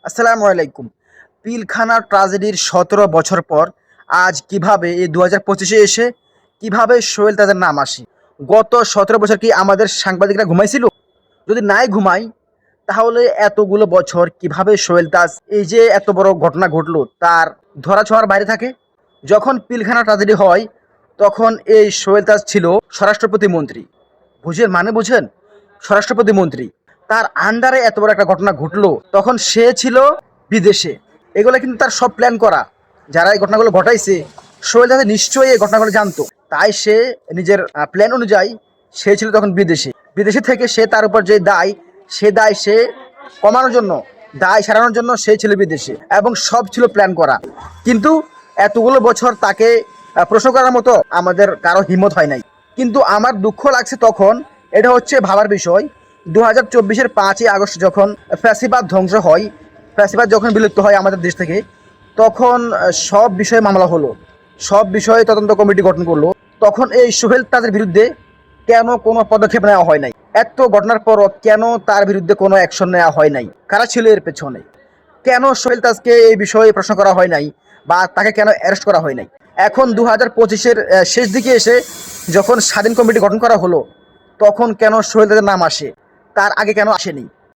আসসালামু আলাইকুম। পিলখানা ট্রাজেডির ১৭ বছর পর আজ কিভাবে এই ২০২৫-এ এসে কিভাবে সোহেল তাজের নাম আসে? গত ১৭ বছর কি আমাদের সাংবাদিকরা ঘুমাইছিল? যদি নাই ঘুমাই তাহলে এতগুলো বছর কিভাবে সোহেল তাজ এই যে এত বড় ঘটনা ঘটলো তার ধরাছোঁয়ার বাইরে থাকে? যখন পিলখানা ট্রাজেডি হয় তখন এই সোহেল তাজ ছিল স্বরাষ্ট্র প্রতিমন্ত্রী। বুঝেন? স্বরাষ্ট্র প্রতিমন্ত্রী। তার আন্ডারে এত বড় একটা ঘটনা ঘটলো তখন সে ছিল বিদেশে। এগুলো কিন্তু তার সব প্ল্যান করা। যারা এই ঘটনাগুলো ঘটাইছে সোহেল তাদের নিশ্চয়ই এই ঘটনাগুলো জানতো। তাই সে নিজের প্ল্যান অনুযায়ী সে ছিল তখন বিদেশে। বিদেশে থেকে সে তার উপর যে দায় সে দায় সে কমানোর জন্য, দায় সারানোর জন্য সে ছিল বিদেশে এবং সব ছিল প্ল্যান করা। কিন্তু এতগুলো বছর তাকে প্রশ্ন করার মতো আমাদের কারো হিম্মত হয় নাই। কিন্তু আমার দুঃখ লাগছে তখন, এটা হচ্ছে ভাবার বিষয়। ২০২৪-এর ৫ই আগস্ট যখন ফ্যাসিবাদ ধ্বংস হয়, ফ্যাসিবাদ যখন বিলুপ্ত হয় আমাদের দেশ থেকে, তখন সব বিষয়ে মামলা হলো, সব বিষয়ে তদন্ত কমিটি গঠন করলো। তখন এই সোহেল তাদের বিরুদ্ধে কেন কোনো পদক্ষেপ নেওয়া হয় নাই? এত ঘটনার পরও কেন তার বিরুদ্ধে কোনো অ্যাকশন নেওয়া হয় নাই? কারা ছিল এর পেছনে? কেন সোহেল তাজকে এই বিষয়ে প্রশ্ন করা হয় নাই বা তাকে কেন অ্যারেস্ট করা হয় নাই? এখন ২০২৫-এর শেষ দিকে এসে যখন স্বাধীন কমিটি গঠন করা হলো তখন কেন সোহেল তাজের নাম আসে, তার আগে কেন আসেনি?